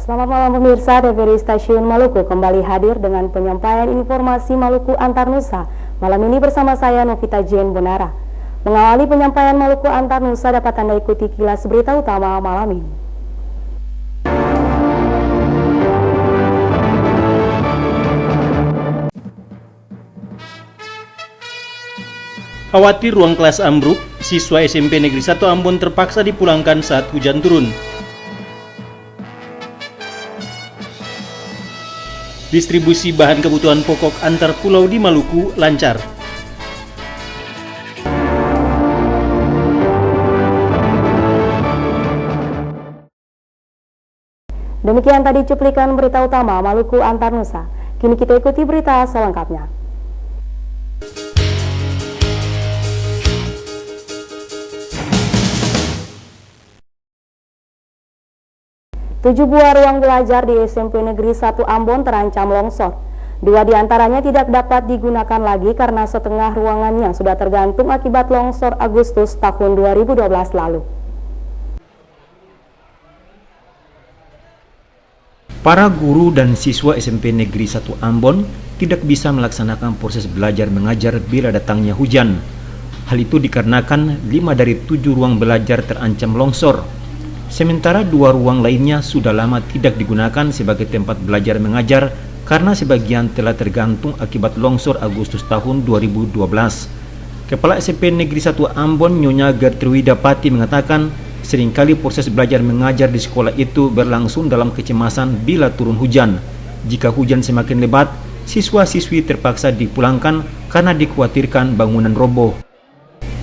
Selamat malam pemirsa, TVRI Stasiun Maluku kembali hadir dengan penyampaian informasi Maluku Antar Nusa. Malam ini bersama saya Novita Jane Bonara. Mengawali penyampaian Maluku Antar Nusa dapat Anda ikuti kilas berita utama malam ini. Khawatir ruang kelas ambruk, siswa SMP Negeri 1 Ambon terpaksa dipulangkan saat hujan turun. Distribusi bahan kebutuhan pokok antar pulau di Maluku lancar. Demikian tadi cuplikan berita utama Maluku Antar Nusa. Kini kita ikuti berita selengkapnya. 7 buah ruang belajar di SMP Negeri 1 Ambon terancam longsor. 2 diantaranya tidak dapat digunakan lagi karena setengah ruangannya sudah tergantung akibat longsor Agustus tahun 2012 lalu. Para guru dan siswa SMP Negeri 1 Ambon tidak bisa melaksanakan proses belajar mengajar bila datangnya hujan. Hal itu dikarenakan 5 dari 7 ruang belajar terancam longsor. Sementara 2 ruang lainnya sudah lama tidak digunakan sebagai tempat belajar mengajar karena sebagian telah tergantung akibat longsor Agustus tahun 2012. Kepala SMP Negeri 1 Ambon Nyonya Gertruida Pati mengatakan, seringkali proses belajar mengajar di sekolah itu berlangsung dalam kecemasan bila turun hujan. Jika hujan semakin lebat, siswa-siswi terpaksa dipulangkan karena dikhawatirkan bangunan roboh.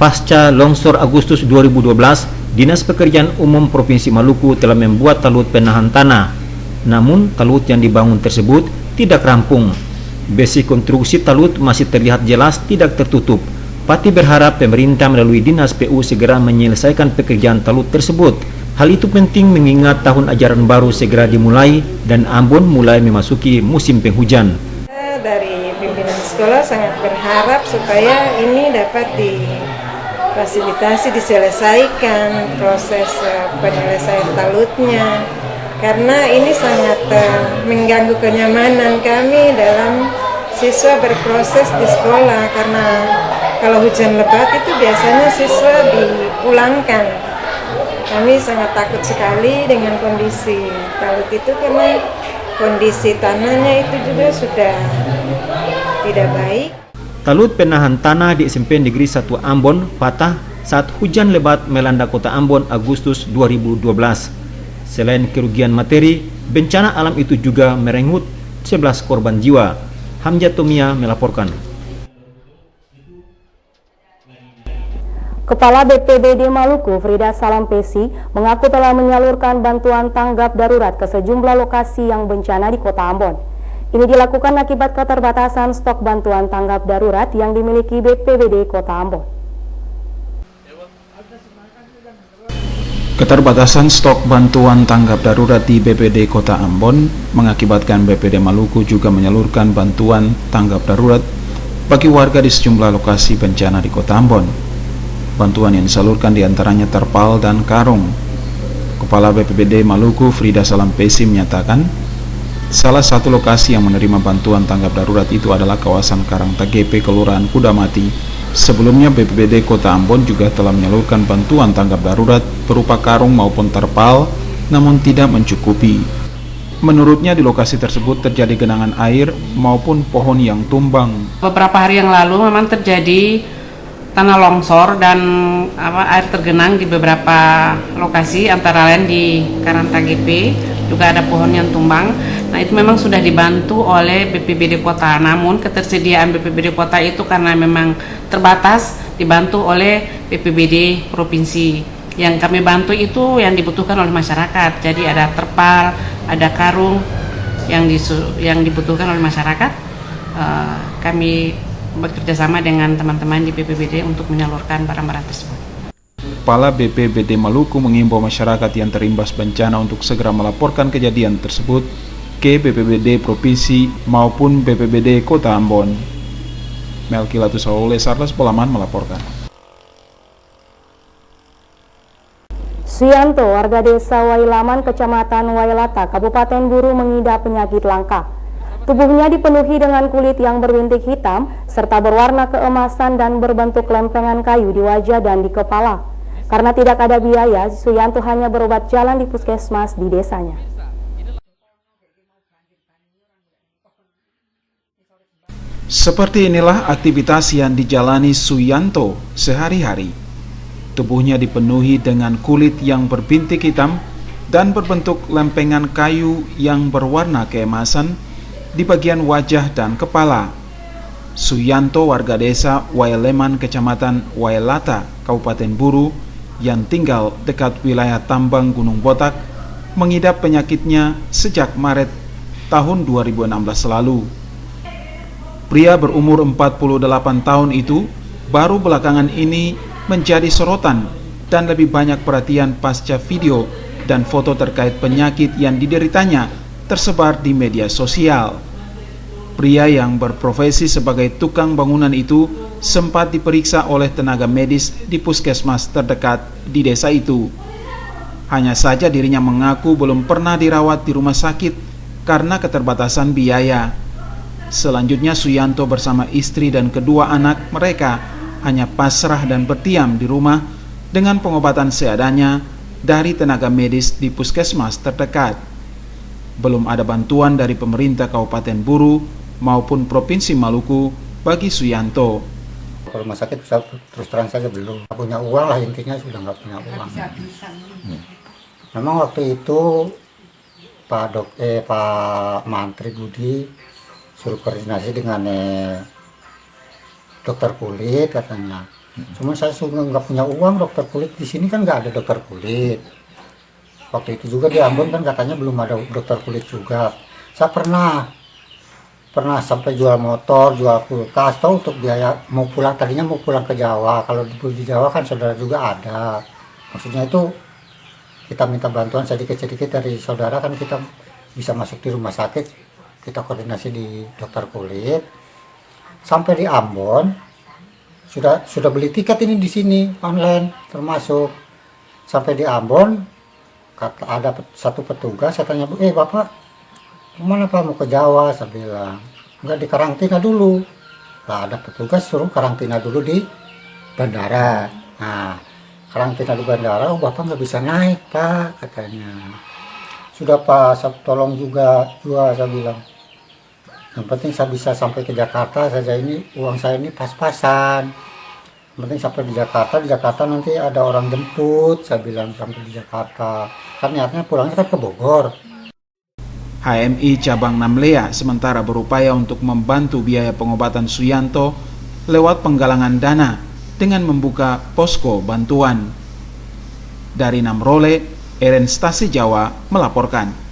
Pasca longsor Agustus 2012, Dinas Pekerjaan Umum Provinsi Maluku telah membuat talut penahan tanah. Namun, talut yang dibangun tersebut tidak rampung. Besi konstruksi talut masih terlihat jelas tidak tertutup. Pati berharap pemerintah melalui Dinas PU segera menyelesaikan pekerjaan talut tersebut. Hal itu penting mengingat tahun ajaran baru segera dimulai dan Ambon mulai memasuki musim penghujan. Dari pimpinan sekolah sangat berharap supaya ini dapat difasilitasi, diselesaikan proses penyelesaian talutnya, karena ini sangat mengganggu kenyamanan kami dalam siswa berproses di sekolah, karena kalau hujan lebat itu biasanya siswa dipulangkan. Kami sangat takut sekali dengan kondisi talut itu karena kondisi tanahnya itu juga sudah tidak baik. Talut penahan tanah di SMP Negeri 1 Ambon patah saat hujan lebat melanda kota Ambon Agustus 2012. Selain kerugian materi, bencana alam itu juga merenggut 11 korban jiwa. Hamzah Tomia melaporkan. Kepala BPBD Maluku, Frida Salampesi, mengaku telah menyalurkan bantuan tanggap darurat ke sejumlah lokasi yang bencana di kota Ambon. Ini dilakukan akibat keterbatasan stok bantuan tanggap darurat yang dimiliki BPBD Kota Ambon. Keterbatasan stok bantuan tanggap darurat di BPBD Kota Ambon mengakibatkan BPBD Maluku juga menyalurkan bantuan tanggap darurat bagi warga di sejumlah lokasi bencana di Kota Ambon. Bantuan yang disalurkan diantaranya terpal dan karung. Kepala BPBD Maluku, Frida Salampesi, menyatakan salah satu lokasi yang menerima bantuan tanggap darurat itu adalah kawasan Karangtagepe, Kelurahan Kudamati. Sebelumnya BPBD Kota Ambon juga telah menyalurkan bantuan tanggap darurat berupa karung maupun terpal, namun tidak mencukupi. Menurutnya di lokasi tersebut terjadi genangan air maupun pohon yang tumbang. Beberapa hari yang lalu memang terjadi tanah longsor dan air tergenang di beberapa lokasi, antara lain di Karangtagepe, juga ada pohon yang tumbang. Nah, itu memang sudah dibantu oleh BPBD Kota, namun ketersediaan BPBD Kota itu karena memang terbatas, dibantu oleh BPBD Provinsi. Yang kami bantu itu yang dibutuhkan oleh masyarakat, jadi ada terpal, ada karung yang dibutuhkan oleh masyarakat. Kami bekerja sama dengan teman-teman di BPBD untuk menyalurkan barang-barang tersebut. Kepala BPBD Maluku mengimbau masyarakat yang terimbas bencana untuk segera melaporkan kejadian tersebut ke BPBD Provinsi maupun BPBD Kota Ambon. Melki Latusawole, Sarlas Polaman melaporkan. Suyanto, warga desa Wailaman, Kecamatan Wailata, Kabupaten Buru mengidap penyakit langka. Tubuhnya dipenuhi dengan kulit yang berbintik hitam, serta berwarna keemasan dan berbentuk lempengan kayu di wajah dan di kepala. Karena tidak ada biaya, Suyanto hanya berobat jalan di puskesmas di desanya. Seperti inilah aktivitas yang dijalani Suyanto sehari-hari. Tubuhnya dipenuhi dengan kulit yang berbintik hitam dan berbentuk lempengan kayu yang berwarna keemasan di bagian wajah dan kepala. Suyanto, warga desa Waileman, Kecamatan Wailata, Kabupaten Buru, yang tinggal dekat wilayah tambang Gunung Botak, mengidap penyakitnya sejak Maret tahun 2016 lalu. Pria berumur 48 tahun itu baru belakangan ini menjadi sorotan dan lebih banyak perhatian pasca video dan foto terkait penyakit yang dideritanya tersebar di media sosial. Pria yang berprofesi sebagai tukang bangunan itu sempat diperiksa oleh tenaga medis di puskesmas terdekat di desa itu. Hanya saja dirinya mengaku belum pernah dirawat di rumah sakit karena keterbatasan biaya. Selanjutnya Suyanto bersama istri dan kedua anak mereka hanya pasrah dan berdiam di rumah dengan pengobatan seadanya dari tenaga medis di puskesmas terdekat. Belum ada bantuan dari pemerintah Kabupaten Buru maupun Provinsi Maluku bagi Suyanto. Kalau rumah sakit terus terang saja belum punya uang lah, intinya sudah nggak punya uang. Memang waktu itu Pak Mantri Budi suruh koordinasi dengan dokter kulit katanya. Cuma saya sudah nggak punya uang dokter kulit, di sini kan nggak ada dokter kulit. Waktu itu juga di Ambon kan katanya belum ada dokter kulit juga. Saya pernah sampai jual motor, jual kulkas, tahu untuk biaya mau pulang, tadinya mau pulang ke Jawa. Kalau di Jawa kan saudara juga ada. Maksudnya itu kita minta bantuan sedikit-sedikit dari saudara, kan kita bisa masuk di rumah sakit, kita koordinasi di dokter kulit. Sampai di Ambon sudah beli tiket ini di sini online termasuk. Sampai di Ambon ada satu petugas, saya tanya, Bapak kemana Pak? Mau ke Jawa? Saya bilang enggak, di karantina dulu. Lah ada petugas suruh karantina dulu di bandara. Nah karantina di bandara, Bapak nggak bisa naik Pak katanya. Sudah Pak, saya tolong juga saya bilang. Yang penting saya bisa sampai ke Jakarta saja, ini uang saya ini pas-pasan. Yang penting sampai di Jakarta nanti ada orang jemput, saya bilang sampai di Jakarta. Kan niatnya pulangnya kan ke Bogor. HMI Cabang Namlea sementara berupaya untuk membantu biaya pengobatan Suyanto lewat penggalangan dana dengan membuka posko bantuan. Dari Namrole, Eren Stasi Jawa melaporkan.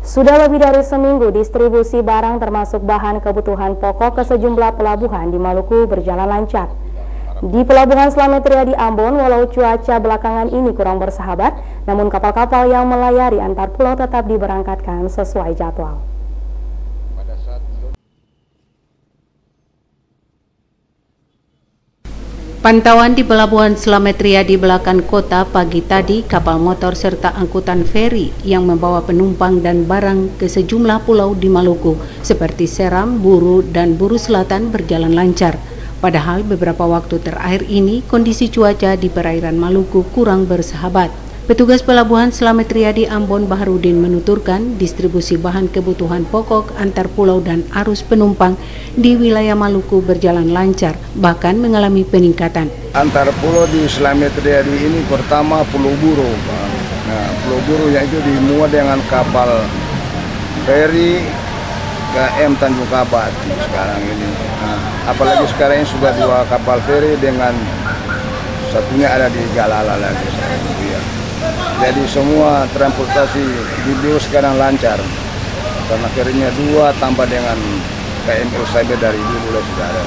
Sudah lebih dari seminggu distribusi barang termasuk bahan kebutuhan pokok ke sejumlah pelabuhan di Maluku berjalan lancar. Di Pelabuhan Slamet Riyadi Ambon, walau cuaca belakangan ini kurang bersahabat, namun kapal-kapal yang melayari antar pulau tetap diberangkatkan sesuai jadwal. Pantauan di Pelabuhan Slamet Riyadi Belakan Kota pagi tadi, kapal motor serta angkutan feri yang membawa penumpang dan barang ke sejumlah pulau di Maluku seperti Seram, Buru, dan Buru Selatan berjalan lancar. Padahal beberapa waktu terakhir ini kondisi cuaca di perairan Maluku kurang bersahabat. Petugas Pelabuhan Slamet Riyadi Ambon Baharudin menuturkan distribusi bahan kebutuhan pokok antar pulau dan arus penumpang di wilayah Maluku berjalan lancar, bahkan mengalami peningkatan. Antar pulau di Slamet Riyadi ini pertama Pulau Buru, Pak. Nah, Pulau Buru yaitu dimuat dengan kapal feri KM Tanjung Kabat sekarang ini. Nah, apalagi sekarang ini sudah 2 kapal feri dengan satunya ada di Galala lagi. Ya. Jadi semua transportasi di Buru sekarang lancar. Karena ferinya 2 tambah dengan KM Saibet dari Buru sudah ada.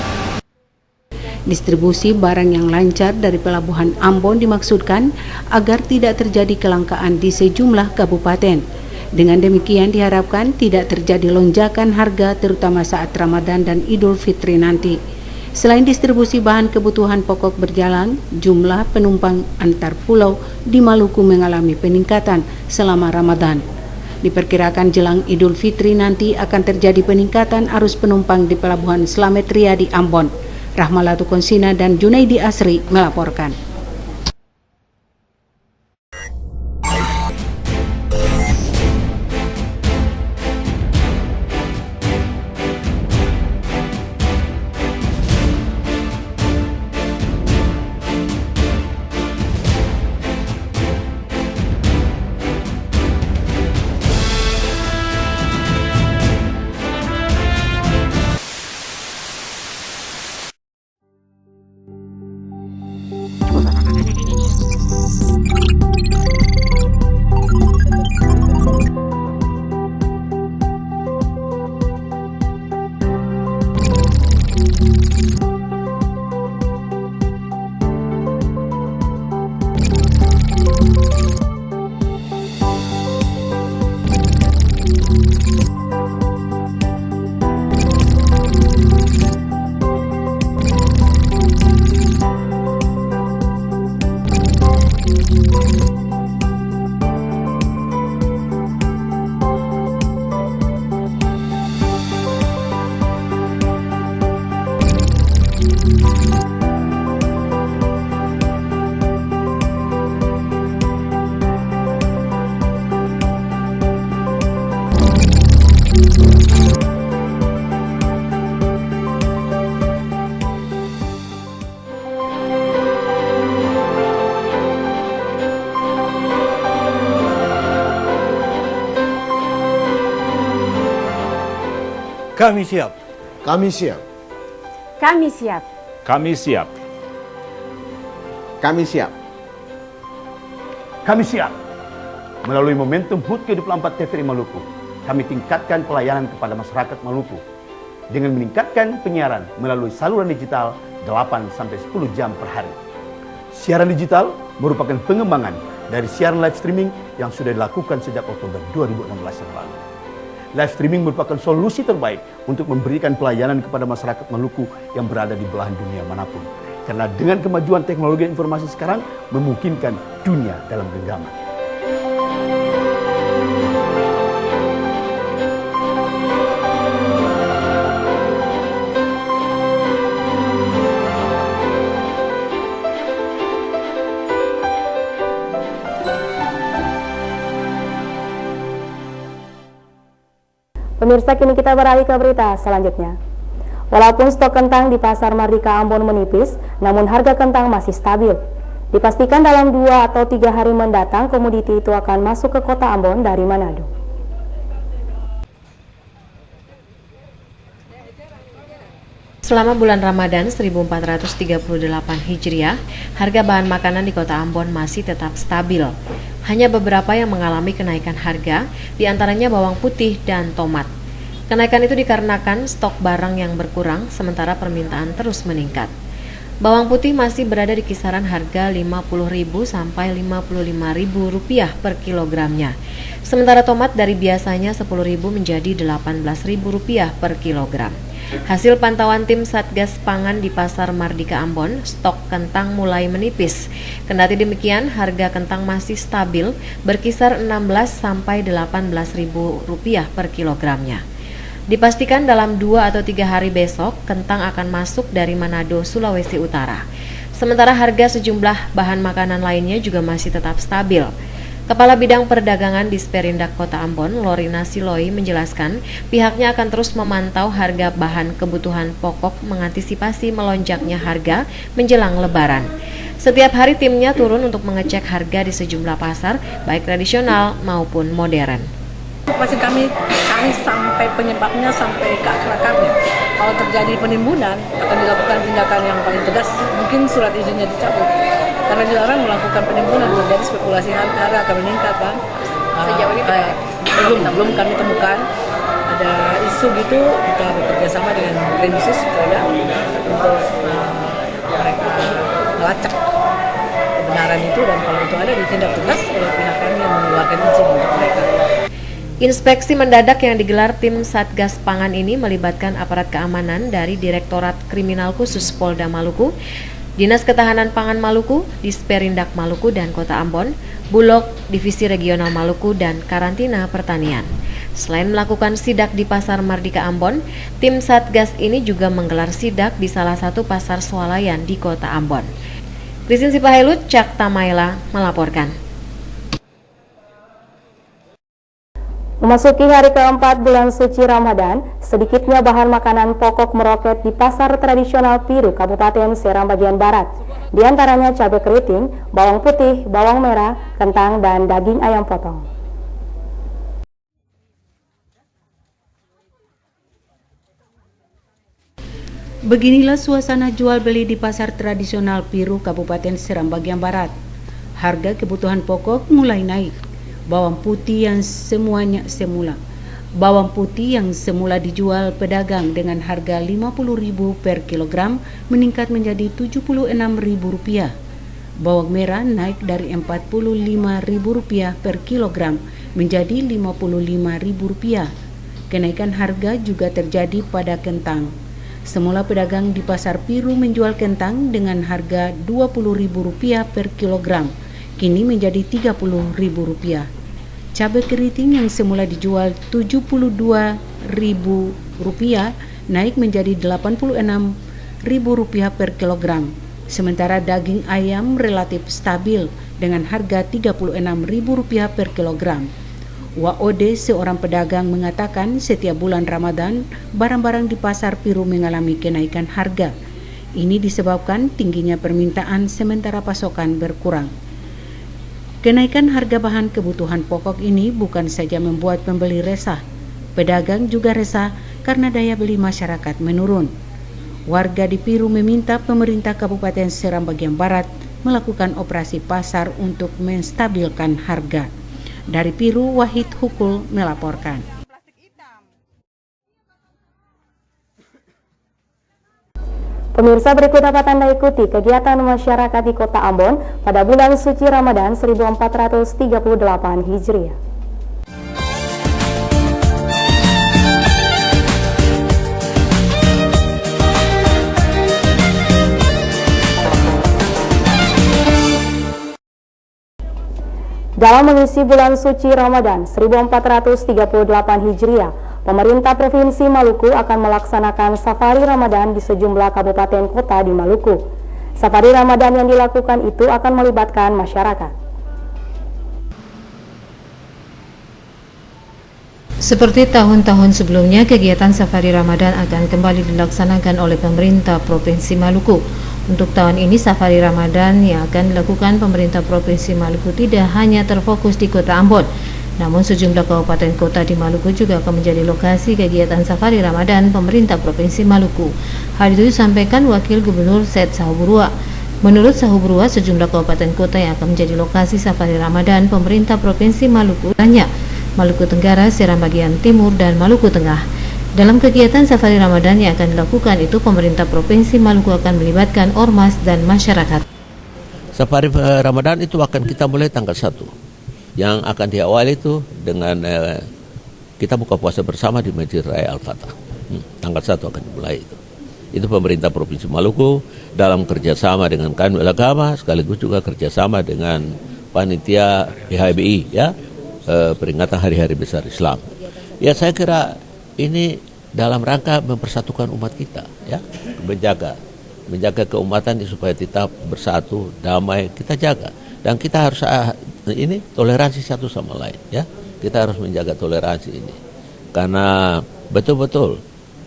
Distribusi barang yang lancar dari Pelabuhan Ambon dimaksudkan agar tidak terjadi kelangkaan di sejumlah kabupaten. Dengan demikian diharapkan tidak terjadi lonjakan harga terutama saat Ramadan dan Idul Fitri nanti. Selain distribusi bahan kebutuhan pokok berjalan, jumlah penumpang antar pulau di Maluku mengalami peningkatan selama Ramadan. Diperkirakan jelang Idul Fitri nanti akan terjadi peningkatan arus penumpang di Pelabuhan Slamet Riyadi Ambon. Rahmalatu Konsina dan Junaidi Asri melaporkan. Kami siap. Kami siap. Kami siap. Kami siap. Kami siap. Kami siap. Melalui momentum HUT ke-24 TVRI Maluku, kami tingkatkan pelayanan kepada masyarakat Maluku dengan meningkatkan penyiaran melalui saluran digital 8-10 jam per hari. Siaran digital merupakan pengembangan dari siaran live streaming yang sudah dilakukan sejak Oktober 2016 yang lalu. Live streaming merupakan solusi terbaik untuk memberikan pelayanan kepada masyarakat Maluku yang berada di belahan dunia manapun. Karena dengan kemajuan teknologi informasi sekarang memungkinkan dunia dalam genggaman. Pemirsa, kini kita beralih ke berita selanjutnya. Walaupun stok kentang di Pasar Mardika Ambon menipis, namun harga kentang masih stabil. Dipastikan dalam 2 atau 3 hari mendatang, komoditi itu akan masuk ke kota Ambon dari Manado. Selama bulan Ramadan 1438 Hijriah, harga bahan makanan di kota Ambon masih tetap stabil. Hanya beberapa yang mengalami kenaikan harga, diantaranya bawang putih dan tomat. Kenaikan itu dikarenakan stok barang yang berkurang, sementara permintaan terus meningkat. Bawang putih masih berada di kisaran harga Rp50.000 sampai Rp55.000 per kilogramnya. Sementara tomat dari biasanya Rp10.000 menjadi Rp18.000 per kilogram. Hasil pantauan tim Satgas Pangan di Pasar Mardika Ambon, stok kentang mulai menipis. Kendati demikian, harga kentang masih stabil, berkisar Rp16 sampai Rp18.000 per kilogramnya. Dipastikan dalam 2 atau 3 hari besok, kentang akan masuk dari Manado, Sulawesi Utara. Sementara harga sejumlah bahan makanan lainnya juga masih tetap stabil. Kepala Bidang Perdagangan di Disperindak Kota Ambon, Lorina Siloi, menjelaskan pihaknya akan terus memantau harga bahan kebutuhan pokok mengantisipasi melonjaknya harga menjelang Lebaran. Setiap hari timnya turun untuk mengecek harga di sejumlah pasar, baik tradisional maupun modern. Masih kami cari sampai penyebabnya, sampai ke akar-akarnya. Kalau terjadi penimbunan, akan dilakukan tindakan yang paling tegas, mungkin surat izinnya dicabut. Karena dilarang melakukan penimbunan, terjadi spekulasi harga akan meningkat kan. Sejauh ini belum kami temukan ada isu gitu. Kita bekerja sama dengan Krimsus untuk mereka melacak kebenaran itu, dan kalau itu ada ditindak tegas oleh pihak kami yang mengeluarkan izin untuk mereka. Inspeksi mendadak yang digelar tim Satgas Pangan ini melibatkan aparat keamanan dari Direktorat Kriminal Khusus Polda Maluku, Dinas Ketahanan Pangan Maluku, Disperindak Maluku dan Kota Ambon, Bulog, Divisi Regional Maluku, dan Karantina Pertanian. Selain melakukan sidak di Pasar Mardika Ambon, tim Satgas ini juga menggelar sidak di salah satu pasar swalayan di Kota Ambon. Christine Sipahelut, Cak Tamaila melaporkan. Memasuki hari keempat bulan suci Ramadan, sedikitnya bahan makanan pokok meroket di pasar tradisional Piru, Kabupaten Seram bagian Barat. Di antaranya cabai keriting, bawang putih, bawang merah, kentang, dan daging ayam potong. Beginilah suasana jual beli di pasar tradisional Piru, Kabupaten Seram bagian Barat. Harga kebutuhan pokok mulai naik. Bawang putih yang semula dijual pedagang dengan harga Rp50.000 per kilogram meningkat menjadi Rp76.000. Bawang merah naik dari Rp45.000 per kilogram menjadi Rp55.000. Kenaikan harga juga terjadi pada kentang. Semula pedagang di pasar Piru menjual kentang dengan harga Rp20.000 per kilogram, kini menjadi Rp30.000. Cabai keriting yang semula dijual Rp72.000 naik menjadi Rp86.000 per kilogram. Sementara daging ayam relatif stabil dengan harga Rp36.000 per kilogram. Waode, seorang pedagang, mengatakan setiap bulan Ramadan, barang-barang di pasar Piru mengalami kenaikan harga. Ini disebabkan tingginya permintaan sementara pasokan berkurang. Kenaikan harga bahan kebutuhan pokok ini bukan saja membuat pembeli resah, pedagang juga resah karena daya beli masyarakat menurun. Warga di Piru meminta pemerintah Kabupaten Seram bagian Barat melakukan operasi pasar untuk menstabilkan harga. Dari Piru, Wahid Hukul melaporkan. Pemirsa, berikut dapat Anda ikuti kegiatan masyarakat di Kota Ambon pada bulan suci Ramadan 1438 Hijriah. Dalam mengisi bulan suci Ramadan 1438 Hijriah, pemerintah Provinsi Maluku akan melaksanakan safari Ramadan di sejumlah kabupaten kota di Maluku. Safari Ramadan yang dilakukan itu akan melibatkan masyarakat. Seperti tahun-tahun sebelumnya, kegiatan safari Ramadan akan kembali dilaksanakan oleh pemerintah Provinsi Maluku. Untuk tahun ini, safari Ramadan yang akan dilakukan pemerintah Provinsi Maluku tidak hanya terfokus di Kota Ambon, namun sejumlah kabupaten kota di Maluku juga akan menjadi lokasi kegiatan safari Ramadan pemerintah Provinsi Maluku. Hal itu disampaikan Wakil Gubernur Said Sahuburua. Menurut Sahuburua, sejumlah kabupaten kota yang akan menjadi lokasi safari Ramadan pemerintah Provinsi Maluku banyak: Maluku Tenggara, Seram bagian Timur, dan Maluku Tengah. Dalam kegiatan safari Ramadan yang akan dilakukan itu, pemerintah Provinsi Maluku akan melibatkan ormas dan masyarakat. Safari Ramadan itu akan kita mulai tanggal 1. Yang akan diawali itu dengan kita buka puasa bersama di Masjid Raya Al-Fatah. Tanggal 1 akan dimulai itu. Itu pemerintah Provinsi Maluku dalam kerjasama dengan Kanwil Agama, sekaligus juga kerjasama dengan panitia IHBI, ya, peringatan Hari-Hari Besar Islam. Ya, saya kira ini dalam rangka mempersatukan umat kita, ya, menjaga keumatan supaya kita bersatu, damai, kita jaga. Dan kita harus ini toleransi satu sama lain, ya. Kita harus menjaga toleransi ini. Karena betul-betul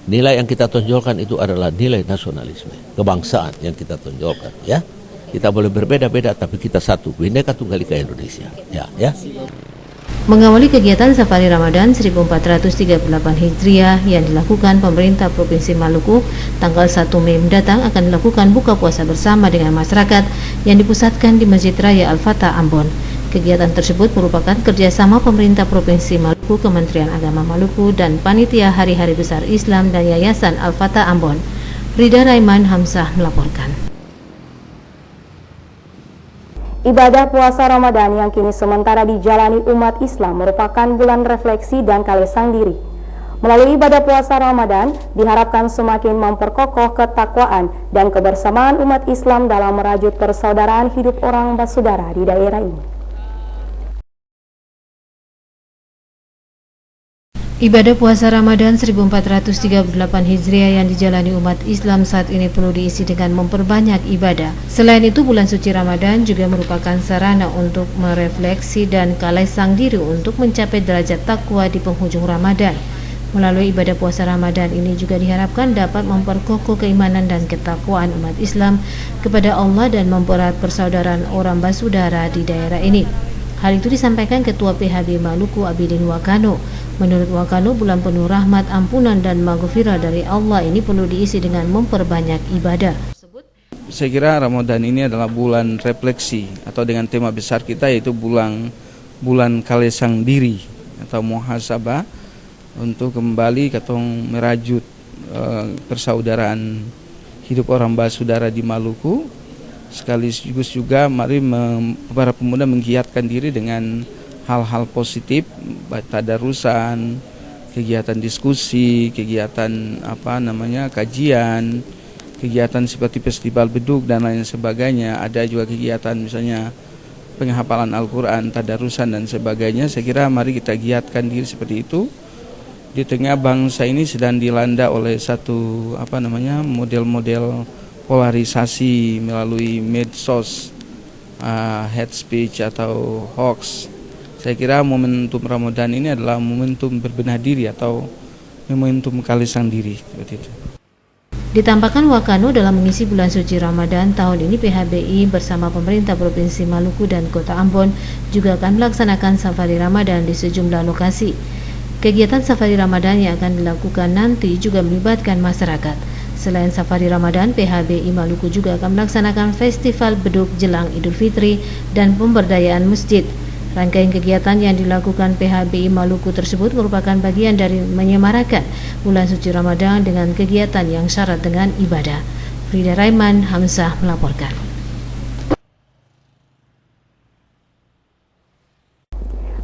nilai yang kita tonjolkan itu adalah nilai nasionalisme, kebangsaan yang kita tonjolkan, ya. Kita boleh berbeda-beda tapi kita satu, Bhinneka Tunggal Ika Indonesia. Ya. Mengawali kegiatan safari Ramadan 1438 Hijriah yang dilakukan pemerintah Provinsi Maluku, tanggal 1 Mei mendatang akan dilakukan buka puasa bersama dengan masyarakat yang dipusatkan di Masjid Raya Al-Fatah Ambon. Kegiatan tersebut merupakan kerjasama pemerintah Provinsi Maluku, Kementerian Agama Maluku, dan Panitia Hari-Hari Besar Islam dan Yayasan Al-Fatah Ambon. Rida Raiman Hamzah melaporkan. Ibadah puasa Ramadan yang kini sementara dijalani umat Islam merupakan bulan refleksi dan kalesang diri. Melalui ibadah puasa Ramadan, diharapkan semakin memperkokoh ketakwaan dan kebersamaan umat Islam dalam merajut persaudaraan hidup orang bersaudara di daerah ini. Ibadah puasa Ramadan 1438 Hijriah yang dijalani umat Islam saat ini perlu diisi dengan memperbanyak ibadah. Selain itu, bulan suci Ramadan juga merupakan sarana untuk merefleksi dan kalesang diri untuk mencapai derajat takwa di penghujung Ramadan. Melalui ibadah puasa Ramadan ini juga diharapkan dapat memperkokoh keimanan dan ketakwaan umat Islam kepada Allah dan mempererat persaudaraan orang bersaudara di daerah ini. Hal itu disampaikan Ketua PHB Maluku Abidin Wakano. Menurut Wakano, bulan penuh rahmat, ampunan, dan maghfirah dari Allah ini perlu diisi dengan memperbanyak ibadah. Saya kira Ramadan ini adalah bulan refleksi, atau dengan tema besar kita yaitu bulan kalesang diri atau muhasabah, untuk kembali katong merajut persaudaraan hidup orang bersaudara di Maluku. Sekaligus juga mari para pemuda menggiatkan diri dengan hal-hal positif, tadarusan, kegiatan diskusi, kegiatan kajian, kegiatan seperti festival beduk dan lain sebagainya. Ada juga kegiatan misalnya penghafalan Al-Quran, tadarusan dan sebagainya. Saya kira mari kita giatkan diri seperti itu. Di tengah bangsa ini sedang dilanda oleh satu model-model polarisasi melalui medsos, hate speech atau hoax. Saya kira momentum Ramadan ini adalah momentum berbenah diri atau momentum kalesang diri, seperti itu. Ditampakkan Wakano dalam mengisi bulan suci Ramadan tahun ini, PHBI bersama pemerintah Provinsi Maluku dan Kota Ambon juga akan melaksanakan safari Ramadan di sejumlah lokasi. Kegiatan safari Ramadan yang akan dilakukan nanti juga melibatkan masyarakat. Selain safari Ramadan, PHBI Maluku juga akan melaksanakan festival beduk jelang Idul Fitri dan pemberdayaan masjid. Rangkaian kegiatan yang dilakukan PHBI Maluku tersebut merupakan bagian dari menyemarakan bulan suci Ramadan dengan kegiatan yang syarat dengan ibadah. Frida Raiman Hamzah melaporkan.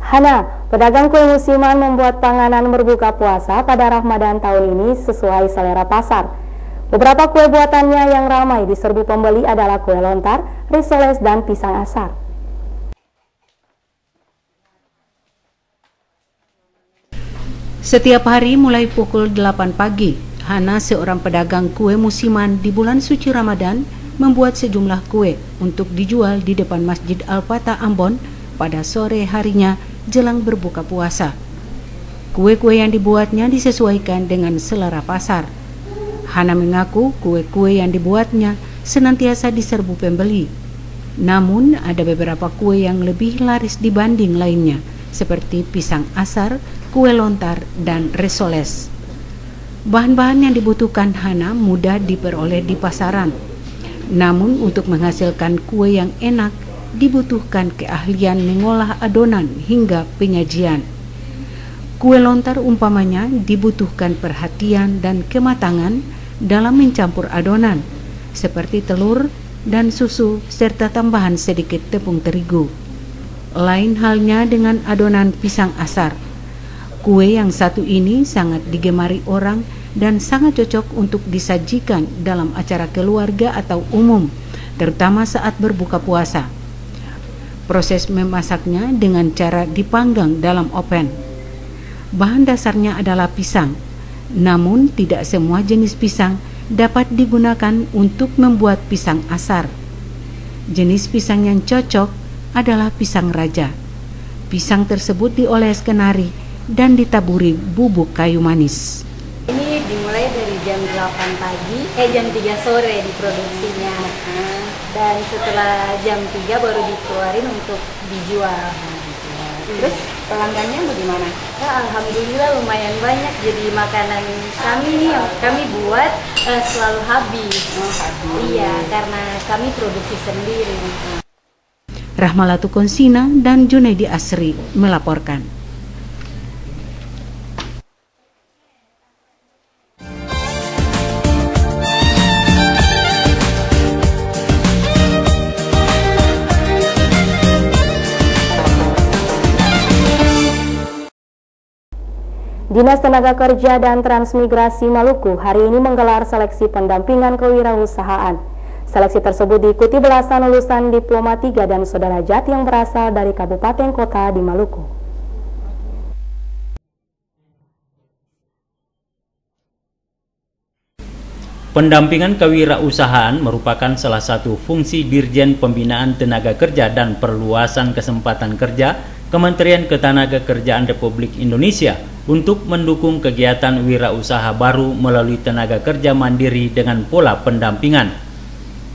Hana, pedagang kue musiman membuat panganan berbuka puasa pada Ramadan tahun ini sesuai selera pasar. Beberapa kue buatannya yang ramai diserbu pembeli adalah kue lontar, risoles, dan pisang asar. Setiap hari mulai pukul 8 pagi, Hana, seorang pedagang kue musiman di bulan suci Ramadan, membuat sejumlah kue untuk dijual di depan Masjid Al-Fatah Ambon pada sore harinya jelang berbuka puasa. Kue-kue yang dibuatnya disesuaikan dengan selera pasar. Hana mengaku kue-kue yang dibuatnya senantiasa diserbu pembeli. Namun ada beberapa kue yang lebih laris dibanding lainnya, seperti pisang asar, kue lontar, dan risoles. Bahan-bahan yang dibutuhkan Hana mudah diperoleh di pasaran. Namun untuk menghasilkan kue yang enak dibutuhkan keahlian mengolah adonan hingga penyajian. Kue lontar umpamanya dibutuhkan perhatian dan kematangan dalam mencampur adonan, seperti telur dan susu serta tambahan sedikit tepung terigu. Lain halnya dengan adonan pisang asar. Kue yang satu ini sangat digemari orang dan sangat cocok untuk disajikan dalam acara keluarga atau umum, terutama saat berbuka puasa. Proses memasaknya dengan cara dipanggang dalam oven. Bahan dasarnya adalah pisang, namun tidak semua jenis pisang dapat digunakan untuk membuat pisang asar. Jenis pisang yang cocok adalah pisang raja. Pisang tersebut dioles kenari dan ditaburi bubuk kayu manis. Ini dimulai dari jam 8 pagi, jam 3 sore diproduksinya. Dan setelah jam 3 baru dikeluarin untuk dijual. Terus pelanggannya bagaimana? Ya, alhamdulillah lumayan banyak. Jadi makanan kami nih yang kami buat selalu habis. Iya, karena kami produksi sendiri. Rahmalatu Konsina dan Junaidi Asri melaporkan. Dinas Tenaga Kerja dan Transmigrasi Maluku hari ini menggelar seleksi pendampingan kewirausahaan. Seleksi tersebut diikuti belasan lulusan Diploma 3 dan Sederajat yang berasal dari kabupaten kota di Maluku. Pendampingan kewirausahaan merupakan salah satu fungsi Dirjen Pembinaan Tenaga Kerja dan Perluasan Kesempatan Kerja Kementerian Ketenagakerjaan Republik Indonesia untuk mendukung kegiatan wirausaha baru melalui tenaga kerja mandiri dengan pola pendampingan.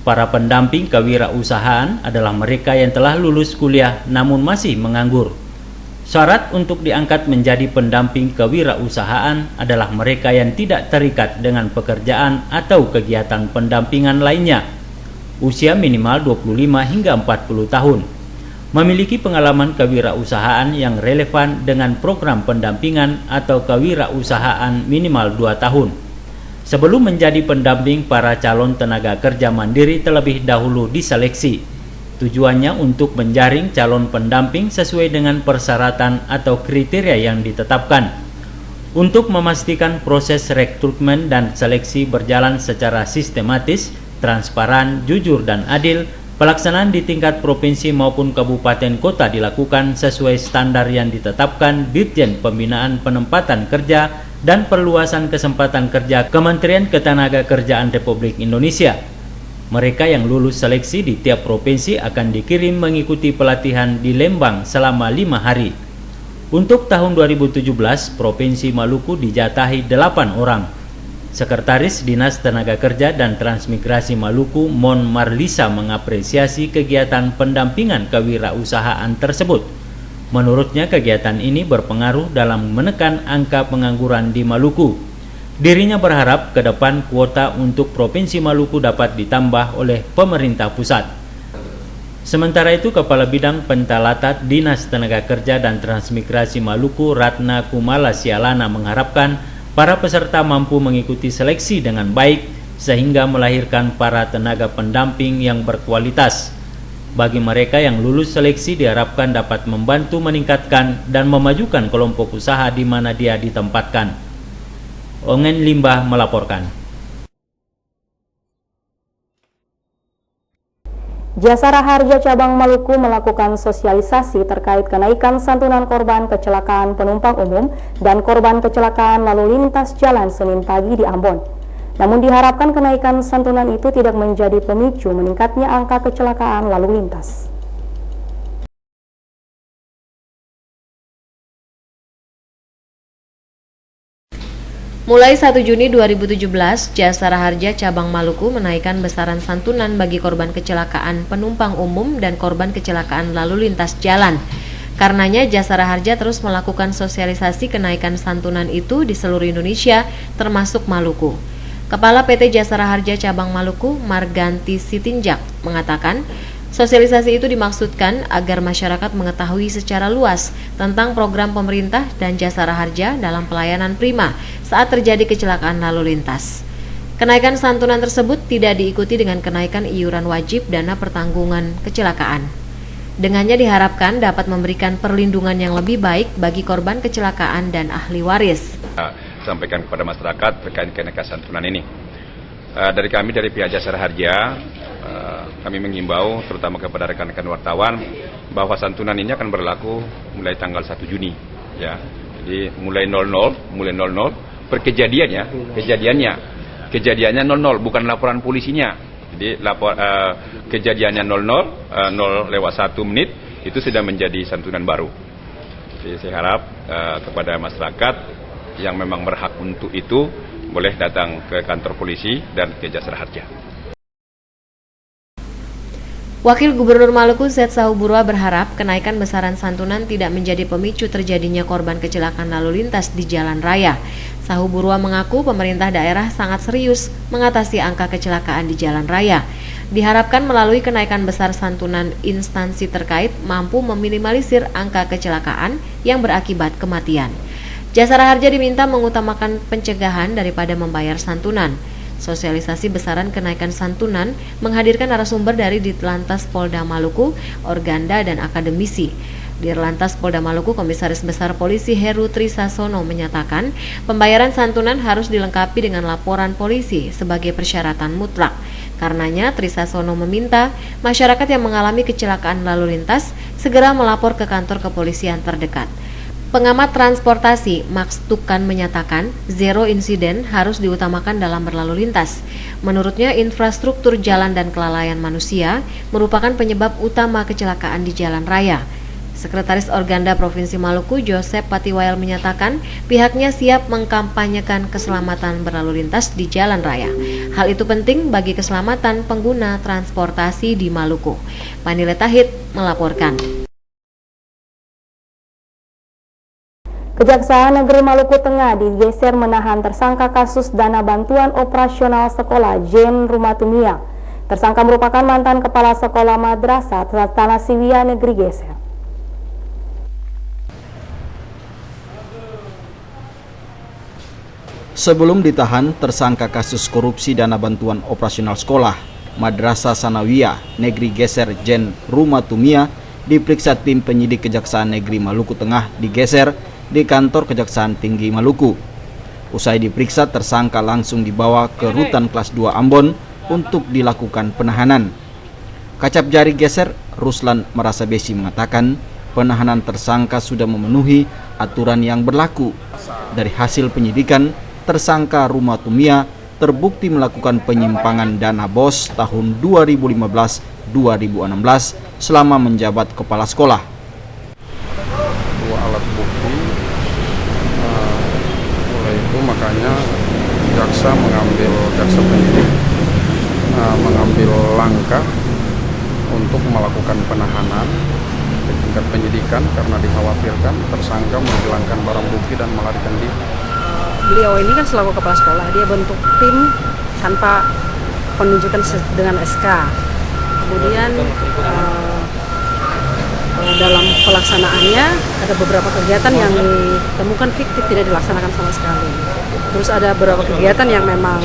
Para pendamping kewirausahaan adalah mereka yang telah lulus kuliah namun masih menganggur. Syarat untuk diangkat menjadi pendamping kewirausahaan adalah mereka yang tidak terikat dengan pekerjaan atau kegiatan pendampingan lainnya. Usia minimal 25 hingga 40 tahun. Memiliki pengalaman kewirausahaan yang relevan dengan program pendampingan atau kewirausahaan minimal 2 tahun. Sebelum menjadi pendamping, para calon tenaga kerja mandiri terlebih dahulu diseleksi. Tujuannya untuk menjaring calon pendamping sesuai dengan persyaratan atau kriteria yang ditetapkan. Untuk memastikan proses rekrutmen dan seleksi berjalan secara sistematis, transparan, jujur, dan adil, pelaksanaan di tingkat provinsi maupun kabupaten kota dilakukan sesuai standar yang ditetapkan Dirjen Pembinaan Penempatan Kerja dan Perluasan Kesempatan Kerja Kementerian Ketenagakerjaan Republik Indonesia. Mereka yang lulus seleksi di tiap provinsi akan dikirim mengikuti pelatihan di Lembang selama 5 hari. Untuk tahun 2017, Provinsi Maluku dijatahi 8 orang. Sekretaris Dinas Tenaga Kerja dan Transmigrasi Maluku, Mon Marlisa, mengapresiasi kegiatan pendampingan kewirausahaan tersebut. Menurutnya, kegiatan ini berpengaruh dalam menekan angka pengangguran di Maluku. Dirinya berharap ke depan kuota untuk Provinsi Maluku dapat ditambah oleh pemerintah pusat. Sementara itu, Kepala Bidang Pentalatat Dinas Tenaga Kerja dan Transmigrasi Maluku, Ratna Kumala Sialana, mengharapkan para peserta mampu mengikuti seleksi dengan baik sehingga melahirkan para tenaga pendamping yang berkualitas. Bagi mereka yang lulus seleksi diharapkan dapat membantu meningkatkan dan memajukan kelompok usaha di mana dia ditempatkan. Ongen Limbah melaporkan. Jasara Harja Cabang Maluku melakukan sosialisasi terkait kenaikan santunan korban kecelakaan penumpang umum dan korban kecelakaan lalu lintas jalan Senin pagi di Ambon. Namun diharapkan kenaikan santunan itu tidak menjadi pemicu meningkatnya angka kecelakaan lalu lintas. Mulai 1 Juni 2017, Jasara Harja Cabang Maluku menaikkan besaran santunan bagi korban kecelakaan penumpang umum dan korban kecelakaan lalu lintas jalan. Karenanya, Jasara Harja terus melakukan sosialisasi kenaikan santunan itu di seluruh Indonesia, termasuk Maluku. Kepala PT Jasara Harja Cabang Maluku, Marganti Sitinjak, mengatakan, sosialisasi itu dimaksudkan agar masyarakat mengetahui secara luas tentang program pemerintah dan Jasara Harja dalam pelayanan prima saat terjadi kecelakaan lalu lintas. Kenaikan santunan tersebut tidak diikuti dengan kenaikan iuran wajib dana pertanggungan kecelakaan. Dengannya diharapkan dapat memberikan perlindungan yang lebih baik bagi korban kecelakaan dan ahli waris. Sampaikan kepada masyarakat terkait kenaikan santunan ini. Dari kami dari pihak Jasara Harja, kami mengimbau terutama kepada rekan-rekan wartawan bahwa santunan ini akan berlaku mulai tanggal 1 Juni ya. Jadi mulai 00 kejadiannya 00 bukan laporan polisinya. Jadi kejadiannya 0 lewat 1 menit itu sudah menjadi santunan baru. Jadi saya harap kepada masyarakat yang memang berhak untuk itu boleh datang ke kantor polisi dan ke Jasara Harja. Wakil Gubernur Maluku Z. Sahuburua berharap kenaikan besaran santunan tidak menjadi pemicu terjadinya korban kecelakaan lalu lintas di jalan raya. Sahuburua mengaku pemerintah daerah sangat serius mengatasi angka kecelakaan di jalan raya. Diharapkan melalui kenaikan besar santunan, instansi terkait mampu meminimalisir angka kecelakaan yang berakibat kematian. Jasara Harja diminta mengutamakan pencegahan daripada membayar santunan. Sosialisasi besaran kenaikan santunan menghadirkan narasumber dari Ditlantas Polda Maluku, Organda, dan akademisi. Dirlantas Polda Maluku Komisaris Besar Polisi Heru Trisasono menyatakan pembayaran santunan harus dilengkapi dengan laporan polisi sebagai persyaratan mutlak. Karenanya Trisasono meminta masyarakat yang mengalami kecelakaan lalu lintas segera melapor ke kantor kepolisian terdekat. Pengamat transportasi Max Tukan menyatakan zero insiden harus diutamakan dalam berlalu lintas. Menurutnya infrastruktur jalan dan kelalaian manusia merupakan penyebab utama kecelakaan di jalan raya. Sekretaris Organda Provinsi Maluku Joseph Patiwael menyatakan pihaknya siap mengkampanyekan keselamatan berlalu lintas di jalan raya. Hal itu penting bagi keselamatan pengguna transportasi di Maluku. Panile Tahid melaporkan. Kejaksaan Negeri Maluku Tengah digeser menahan tersangka kasus dana bantuan operasional sekolah Jen Rumatumia. Tersangka merupakan mantan kepala sekolah madrasah Tanah Siwia Negeri Geser. Sebelum ditahan, tersangka kasus korupsi dana bantuan operasional sekolah Madrasah Sanawiyah Negeri Geser Jen Rumatumia diperiksa tim penyidik Kejaksaan Negeri Maluku Tengah di Geser di kantor Kejaksaan Tinggi Maluku. Usai diperiksa, tersangka langsung dibawa ke Rutan Kelas 2 Ambon untuk dilakukan penahanan. Kacap Jari Geser, Ruslan Merasabesi mengatakan penahanan tersangka sudah memenuhi aturan yang berlaku. Dari hasil penyidikan, tersangka Rumatumia terbukti melakukan penyimpangan dana BOS tahun 2015-2016 selama menjabat kepala sekolah. Dua alat bukti, oleh itu makanya jaksa penyidik mengambil langkah untuk melakukan penahanan di tingkat penyidikan karena dikhawatirkan tersangka menghilangkan barang bukti dan melarikan diri. Beliau ini kan selaku kepala sekolah, dia bentuk tim tanpa penunjukan dengan SK. Kemudian dalam pelaksanaannya ada beberapa kegiatan yang ditemukan fiktif, tidak dilaksanakan sama sekali. Terus ada beberapa kegiatan yang memang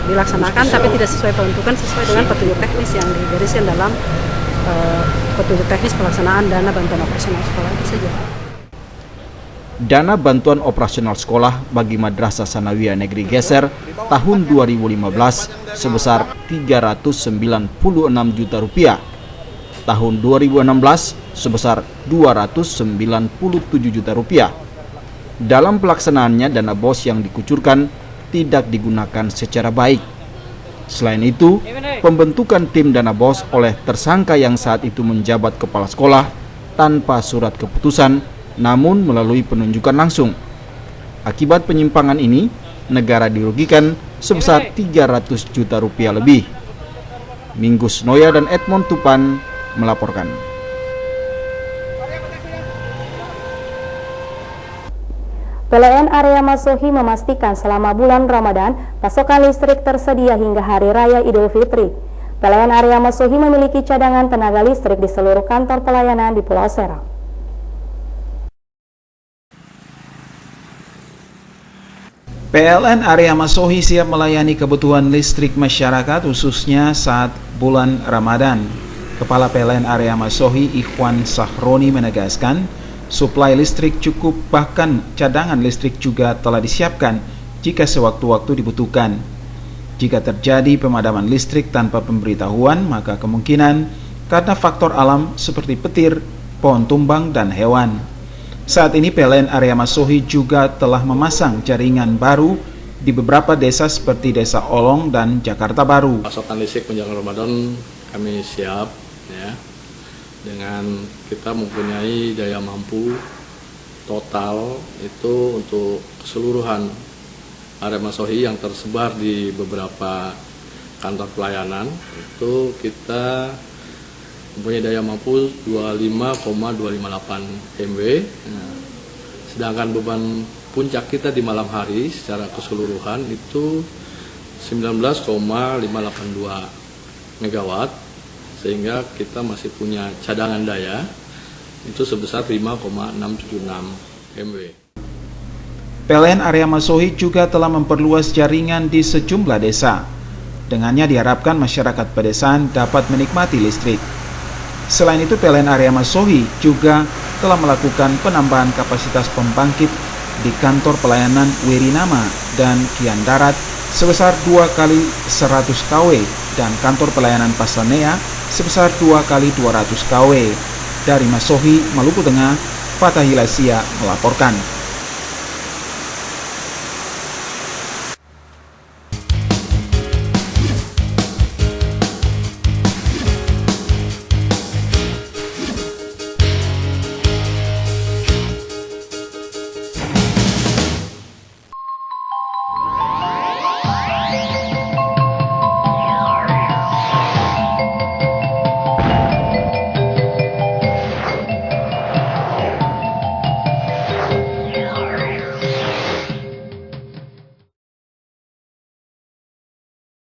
dilaksanakan tapi tidak sesuai peruntukan, sesuai dengan petunjuk teknis yang digariskan dalam petunjuk teknis pelaksanaan dana bantuan operasional sekolah itu saja. Dana bantuan operasional sekolah bagi Madrasah Sanawiyah Negeri Geser tahun 2015 sebesar Rp396 juta. Tahun 2016 sebesar Rp297 juta. Dalam pelaksanaannya, dana BOS yang dikucurkan tidak digunakan secara baik. Selain itu, pembentukan tim dana BOS oleh tersangka yang saat itu menjabat kepala sekolah tanpa surat keputusan namun melalui penunjukan langsung. Akibat penyimpangan ini, negara dirugikan sebesar Rp300 juta lebih. Minggus Noya dan Edmond Tupan melaporkan. PLN Area Masohi memastikan selama bulan Ramadan pasokan listrik tersedia hingga Hari Raya Idul Fitri. PLN Area Masohi memiliki cadangan tenaga listrik di seluruh kantor pelayanan di Pulau Seram. PLN Area Masohi siap melayani kebutuhan listrik masyarakat khususnya saat bulan Ramadan. Kepala PLN Area Masohi Ikhwan Sahroni menegaskan, suplai listrik cukup, bahkan cadangan listrik juga telah disiapkan jika sewaktu-waktu dibutuhkan. Jika terjadi pemadaman listrik tanpa pemberitahuan, maka kemungkinan karena faktor alam seperti petir, pohon tumbang, dan hewan. Saat ini PLN Area Masohi juga telah memasang jaringan baru di beberapa desa seperti Desa Olong dan Jakarta Baru. Pasokan listrik menjelang Ramadan kami siap ya, dengan kita mempunyai daya mampu total itu untuk keseluruhan Area Masohi yang tersebar di beberapa kantor pelayanan, itu kita mempunyai daya mampu 25,258 MW. Sedangkan beban puncak kita di malam hari secara keseluruhan itu 19,582 MW, sehingga kita masih punya cadangan daya itu sebesar 5,676 MW. PLN Area Masohi juga telah memperluas jaringan di sejumlah desa. Dengannya diharapkan masyarakat pedesaan dapat menikmati listrik. Selain itu, PLN Area Masohi juga telah melakukan penambahan kapasitas pembangkit di kantor pelayanan Wirinama dan Kian Darat sebesar 2 kali 100 kW dan kantor pelayanan Pasanea sebesar 2 kali 200 kW. Dari Masohi, Maluku Tengah, Fatah Hilasia melaporkan.